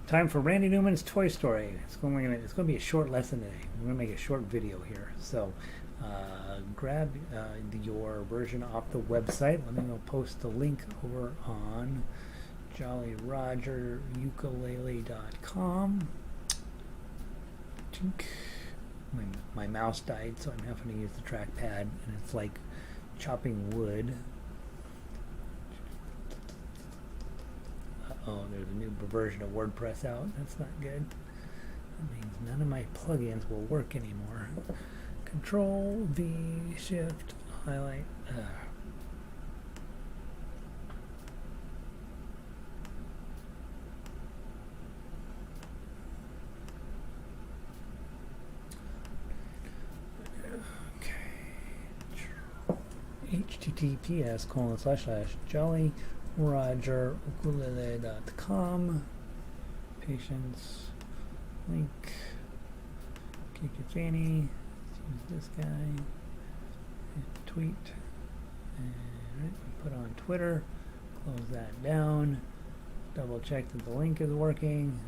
Time for Randy Newman's Toy Story. It's going to be a short lesson today. We're going to make a short video here. So grab your version off the website. Let me go post the link over on jollyrogerukulele.com. My mouse died, so I'm having to use the trackpad, and it's like chopping wood. Oh, there's a new version of WordPress out. That's not good. That means none of my plugins will work anymore. Control V, Shift, highlight. https://jollyrogerukulele.com. Patience link. Kick your fanny. Use this guy. Tweet. And put on Twitter. Close that down. Double check that the link is working.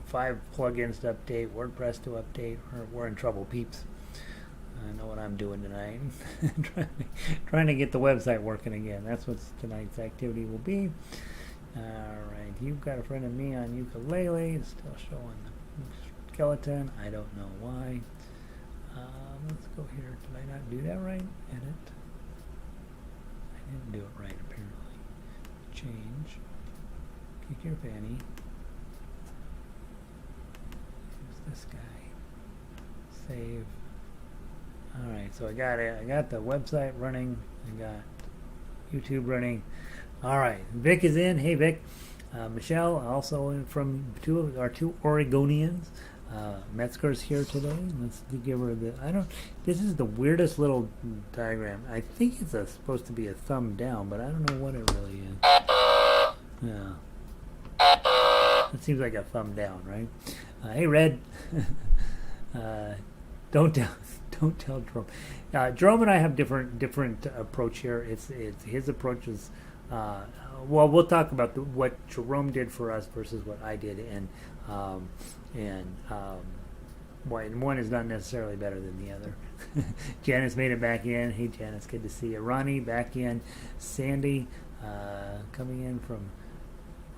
5 plugins to update. WordPress to update. We're in trouble, peeps. I know what I'm doing tonight. trying to get the website working again. That's what tonight's activity will be. Alright, you've got a friend of me on ukulele. It's still showing the skeleton. I don't know why. Let's go here. Did I not do that right? Edit. I didn't do it right, apparently. Change. Kick your fanny. Use this guy. Save. Alright, so I got it. I got the website running. I got YouTube running. Alright, Vic is in. Hey, Vic. Michelle, also in from our two Oregonians. Metzger's here today. Let's give her the... This is the weirdest little diagram. I think it's supposed to be a thumb down, but I don't know what it really is. Yeah. It seems like a thumb down, right? Hey, Red. Don't tell Jerome. Jerome and I have different approach here. It's his approach is well, we'll talk about what Jerome did for us versus what I did, and one is not necessarily better than the other. Janice made it back in. Hey, Janice, good to see you. Ronnie back in. Sandy coming in from.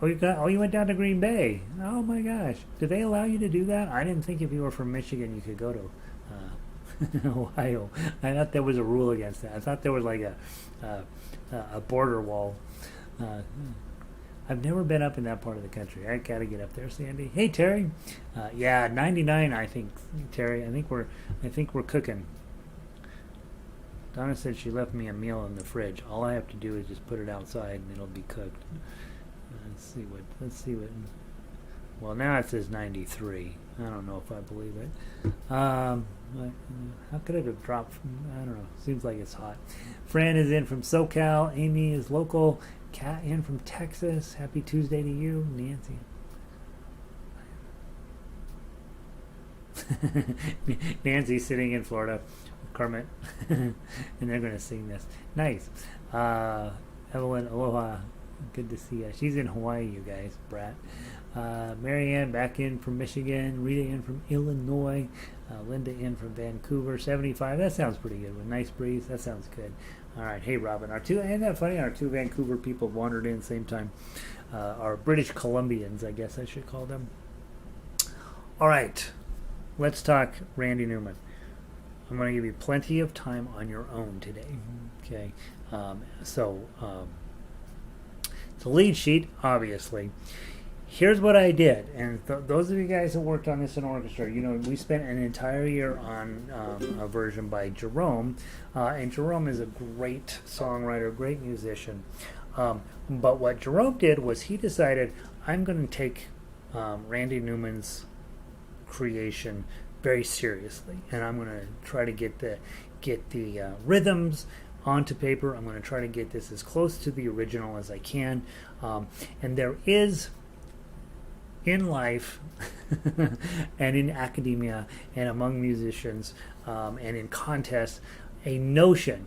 You went down to Green Bay. Oh my gosh, do they allow you to do that? I didn't think if you were from Michigan you could go to Ohio. I thought there was a rule against that. I thought there was like a border wall. I've never been up in that part of the country. I gotta get up there, Sandy. Hey, Terry. Yeah, 99. I think, Terry. I think we're cooking. Donna said she left me a meal in the fridge. All I have to do is just put it outside and it'll be cooked. Let's see what. Well, now it says 93. I don't know if I believe it. How could it have dropped? I don't know. Seems like it's hot. Fran is in from SoCal. Amy is local. Kat in from Texas. Happy Tuesday to you, Nancy. Nancy's sitting in Florida with Kermit, and they're going to sing this. Nice. Evelyn, aloha. Good to see you. She's in Hawaii, you guys. Brat. Marianne back in from Michigan. Rita in from Illinois. Linda in from Vancouver. 75. That sounds pretty good. With nice breeze. That sounds good. All right. Hey, Robin. Isn't that funny? Our 2 Vancouver people wandered in same time. Our British Columbians, I guess I should call them. All right. Let's talk Randy Newman. I'm going to give you plenty of time on your own today. Okay. So it's a lead sheet, obviously. Here's what I did, and those of you guys that worked on this in orchestra, we spent an entire year on a version by Jerome, and Jerome is a great songwriter, great musician. But what Jerome did was he decided, I'm going to take Randy Newman's creation very seriously, and I'm going to try to get the rhythms onto paper. I'm going to try to get this as close to the original as I can, and there is in life and in academia and among musicians and in contests a notion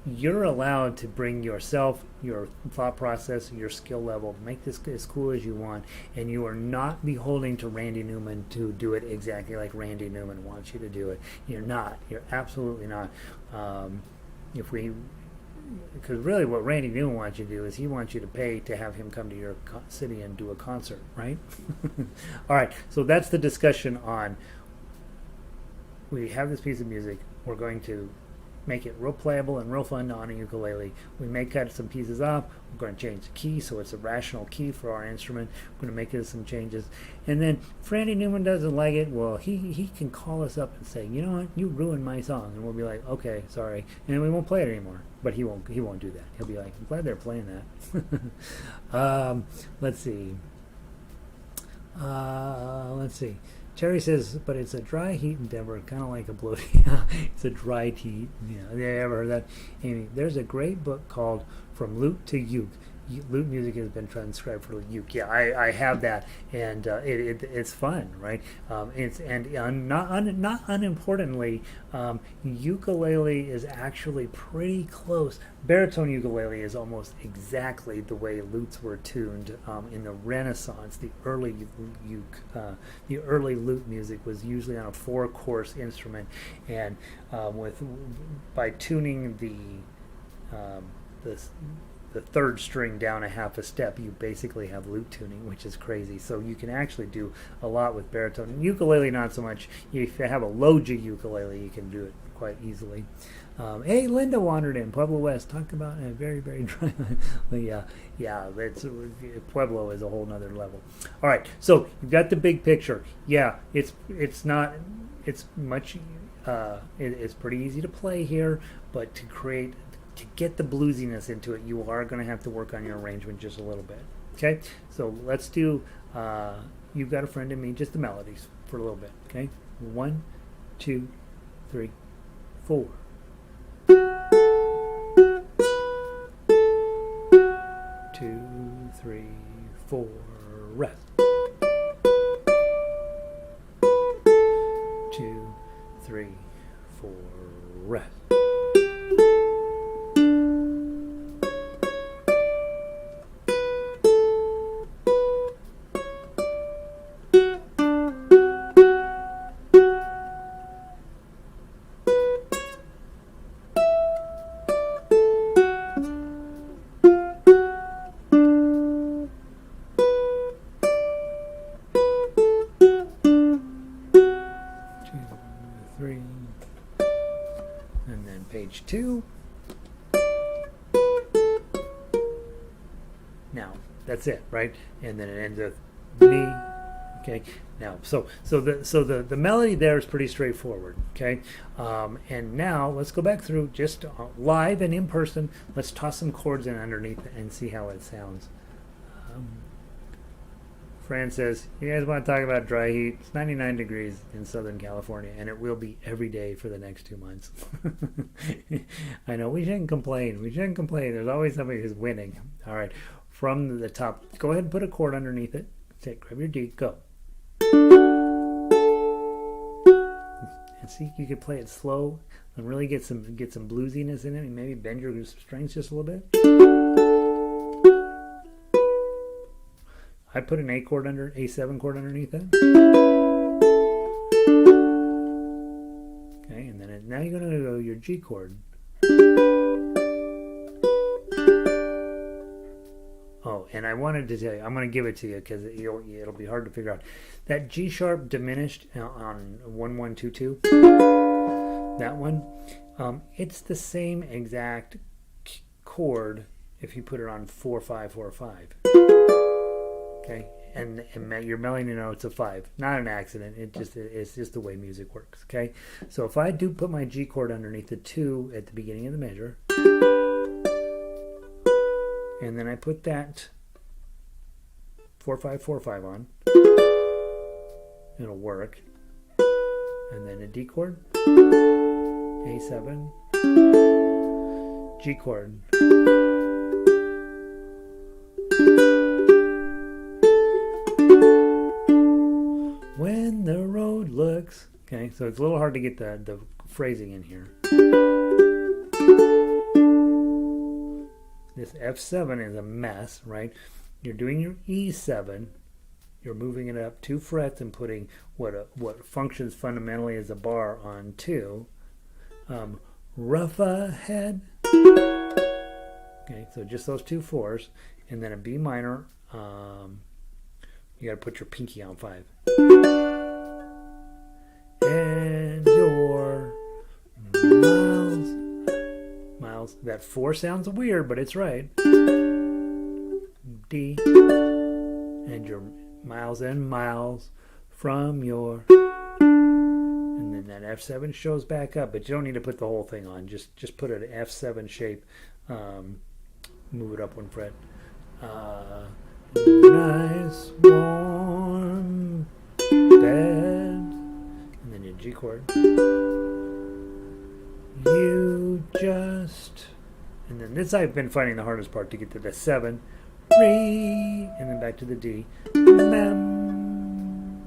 you're allowed to bring yourself, your thought process, your skill level, make this as cool as you want, and you are not beholden to Randy Newman to do it exactly like Randy Newman wants you to do it. You're not. You're absolutely not. If we, because really what Randy Newman wants you to do is he wants you to pay to have him come to your city and do a concert, right? All right, so that's the discussion on, we have this piece of music, we're going to make it real playable and real fun on a ukulele. We may cut some pieces off. We're going to change the key so it's a rational key for our instrument. We're going to make it some changes. And then if Randy Newman doesn't like it, well, he can call us up and say, you know what, you ruined my song. And we'll be like, okay, sorry. And then we won't play it anymore. But he won't do that. He'll be like, I'm glad they're playing that. Let's see. Let's see. Terry says, but it's a dry heat endeavor, kind of like a blow. Yeah, it's a dry heat. Yeah, have you ever heard that? Amy, there's a great book called From Lute to Uke. Lute music has been transcribed for uke. Yeah, I have that, and it's fun, right? Not unimportantly, ukulele is actually pretty close. Baritone ukulele is almost exactly the way lutes were tuned in the Renaissance. The early lute music was usually on a 4-course instrument, and by tuning the third string down a half a step, you basically have lute tuning, which is crazy. So you can actually do a lot with baritone. Ukulele, not so much. If you have a low G ukulele, you can do it quite easily. Hey, Linda wandered in. Pueblo West. Talk about a very, very dry. Pueblo is a whole nother level. All right, so you've got the big picture. Yeah, it's pretty easy to play here, but to get the bluesiness into it, you are going to have to work on your arrangement just a little bit. Okay, so let's do You've Got a Friend in Me, just the melodies for a little bit. Okay, 1, 2, 3, 4. 2, 3, 4, rest. 2, 3, 4, rest. And then page 2. Now that's it, right? And then it ends with me. Okay. Now, so the melody there is pretty straightforward. Okay. And now let's go back through just live and in person. Let's toss some chords in underneath and see how it sounds. Fran says, you guys want to talk about dry heat? It's 99 degrees in Southern California, and it will be every day for the next 2 months. I know, we shouldn't complain. There's always somebody who's winning. All right, from the top, go ahead and put a chord underneath it. Grab your D, go. And see, you could play it slow and really get some bluesiness in it, and maybe bend your strings just a little bit. I put an A7 chord underneath it. Okay, and then now you're going to go your G chord. Oh, and I wanted to tell you, I'm going to give it to you because it'll be hard to figure out. That G sharp diminished on 1122, that one, it's the same exact chord if you put it on 4545. Okay, and your melody note's a 5. Not an accident. It's just the way music works. Okay, so if I do put my G chord underneath the 2 at the beginning of the measure, and then I put that 4545 on, it'll work. And then a D chord, A7, G chord. When the road looks, okay, so it's a little hard to get the phrasing in here. this F7 is a mess, right? You're doing your E7. You're moving it up 2 frets and putting what functions fundamentally as a bar on 2. Rough ahead. Okay, so just those 2 4s, and then a B minor. You got to put your pinky on 5. And your miles. That 4 sounds weird, but it's right. D. And your miles and miles from your. And then that F7 shows back up, but you don't need to put the whole thing on. Just put an F7 shape. Move it up 1 fret. Nice warm bed, and then your G chord. You just, and then this I've been finding the hardest part to get to the 7, re, and then back to the D. Mem.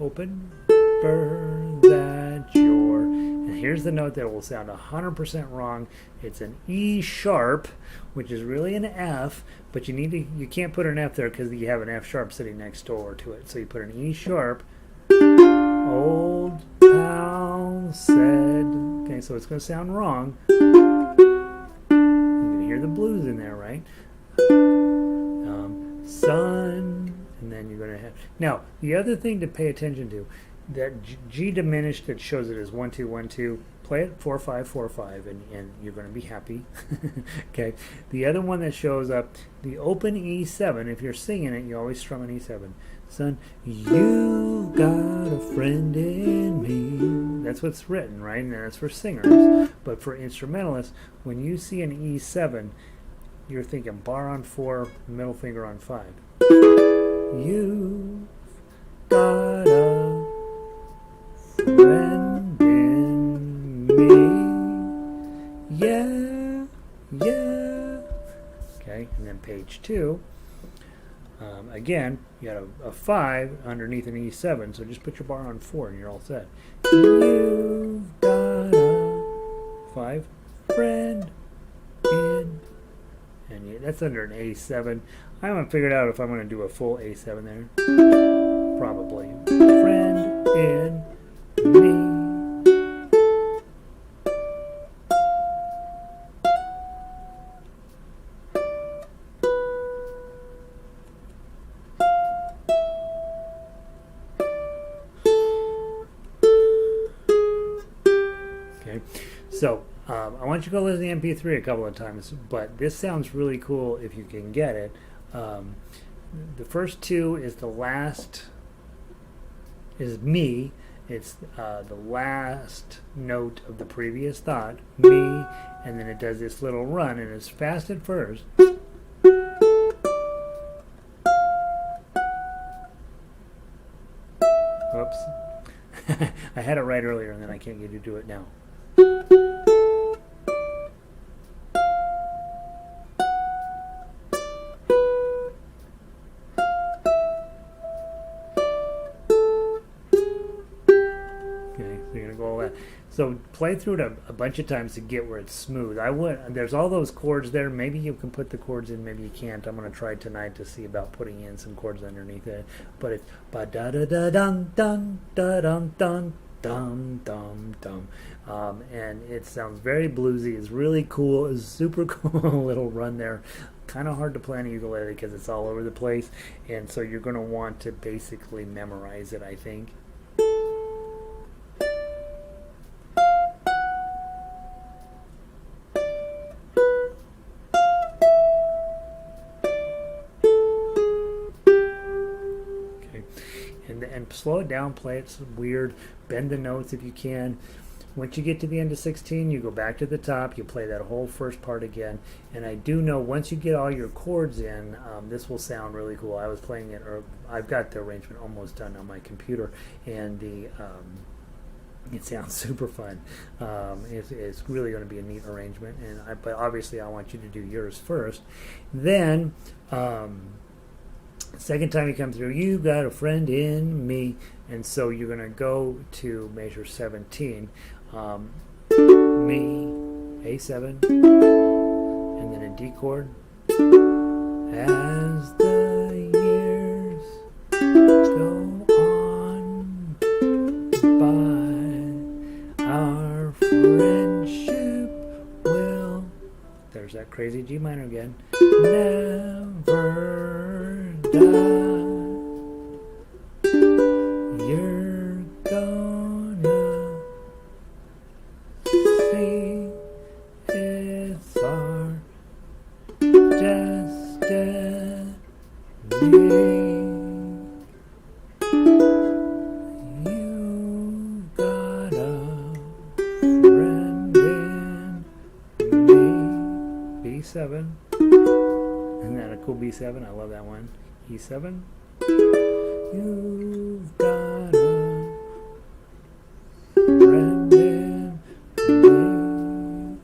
Open for that your. And here's the note that will sound 100% wrong. It's an E sharp, which is really an F, but you can't put an F there because you have an F sharp sitting next door to it. So you put an E sharp. Old pal said. Okay, so it's going to sound wrong. You can hear the blues in there, right? Sun, and then you're going to have. Now, the other thing to pay attention to, that G diminished that shows it as 1 2 1 2. Play it 4 5 4 5, and you're going to be happy. Okay. The other one that shows up, the open E7. If you're singing it, you always strum an E7. Son, you've got a friend in me. That's what's written, right? And that's for singers. But for instrumentalists, when you see an E7, you're thinking bar on 4, middle finger on 5. You've got a friend in me. Yeah, yeah. Okay, and then page 2. Again, you got a 5 underneath an E7, so just put your bar on 4 and you're all set. You've got a 5 friend in, and that's under an A7. I haven't figured out if I'm going to do a full A7 there. Probably. Friend in me. So I want you to go listen to the MP3 a couple of times, but this sounds really cool if you can get it. The first 2 is the last, is me. It's the last note of the previous thought, me, and then it does this little run, and it's fast at first. Oops. I had it right earlier, and then I can't get you to do it now. So play through it a bunch of times to get where it's smooth. There's all those chords there. Maybe you can put the chords in, maybe you can't. I'm going to try tonight to see about putting in some chords underneath it. But it's ba da da da dun dun da dun dun dum dum dum. And it sounds very bluesy. It's really cool. It's super cool little run there. Kind of hard to play on a ukulele because it's all over the place. And so you're going to want to basically memorize it, I think. And slow it down, play it weird, bend the notes if you can. Once you get to the end of 16, you go back to the top, you play that whole first part again. And I do know once you get all your chords in, this will sound really cool. I was playing it, or I've got the arrangement almost done on my computer, and it sounds super fun. It's really going to be a neat arrangement. But obviously I want you to do yours first. Then second time you come through, you got a friend in me, and so you're going to go to measure 17. Me, A7, a D chord. As the years go on by, our friendship will, there's that crazy G minor again, never die. You're gonna see it's our destiny. You got a friend in me. B7. Isn't that a cool B7? I love that one. E7. You've got a friend in me.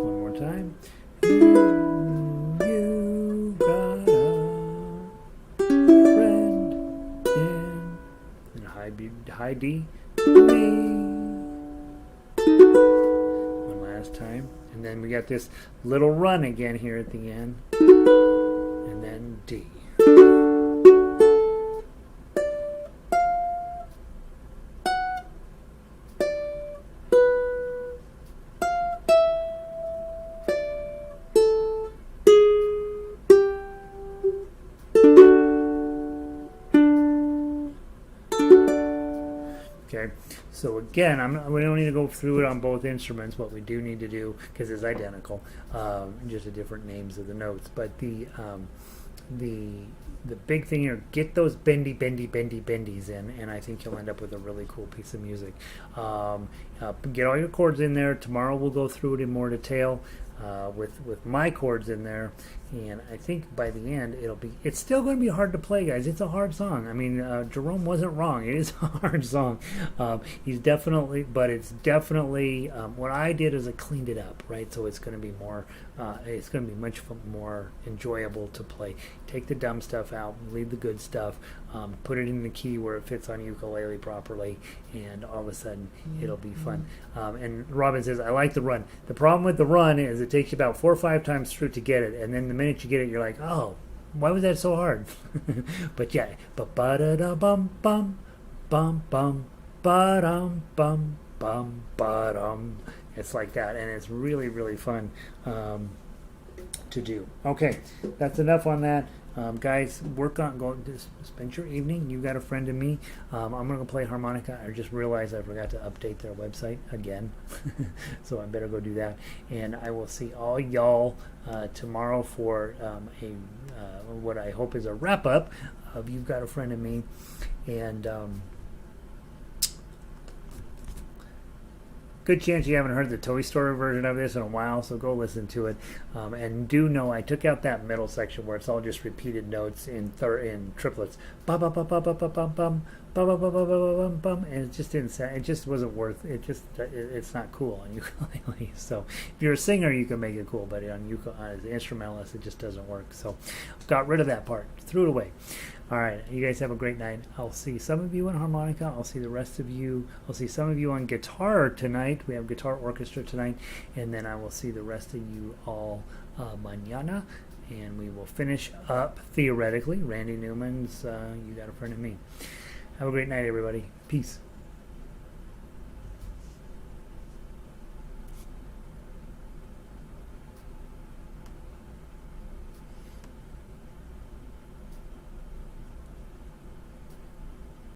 One more time. You got a friend in high D, me. One last time. And then we got this little run again here at the end. And then D. Okay, so again, we don't need to go through it on both instruments. What we do need to do, because it's identical, just the different names of the notes. But the big thing here, get those bendies in, and I think you'll end up with a really cool piece of music. Get all your chords in there. Tomorrow we'll go through it in more detail. With my chords in there, and I think by the end it's still going to be hard to play, guys. It's a hard song. I mean, Jerome wasn't wrong. It is a hard song. It's definitely what I did is I cleaned it up, right? So it's going to be more it's going to be much more enjoyable to play. Take the dumb stuff out, leave the good stuff, put it in the key where it fits on ukulele properly, and all of a sudden it'll be fun. And Robin says, I like the run. The problem with the run is it takes you about 4 or 5 times through to get it, and then the minute you get it, you're like, oh, why was that so hard? But yeah, ba da da bum bum bum bum ba dum bum bum ba dum. It's like that, and it's really, really fun to do. Okay, that's enough on that. Guys, spend your evening. You got a friend in me. I'm going to play harmonica. I just realized I forgot to update their website again. So I better go do that. And I will see all y'all tomorrow for what I hope is a wrap-up of You've Got a Friend in Me. And good chance you haven't heard the Toy Story version of this in a while, so go listen to it. And do know I took out that middle section where it's all just repeated notes in triplets. Bum bum bum bum bum bum bum bum bum bum bum bum, and it just didn't sound. It just wasn't worth. It's not cool on ukulele. So if you're a singer, you can make it cool, but on as an instrumentalist, it just doesn't work. So got rid of that part, threw it away. All right, you guys have a great night. I'll see some of you on harmonica. I'll see the rest of you. I'll see some of you on guitar tonight. We have guitar orchestra tonight. And then I will see the rest of you all mañana. And we will finish up, theoretically, Randy Newman's You Got a Friend in Me. Have a great night, everybody. Peace.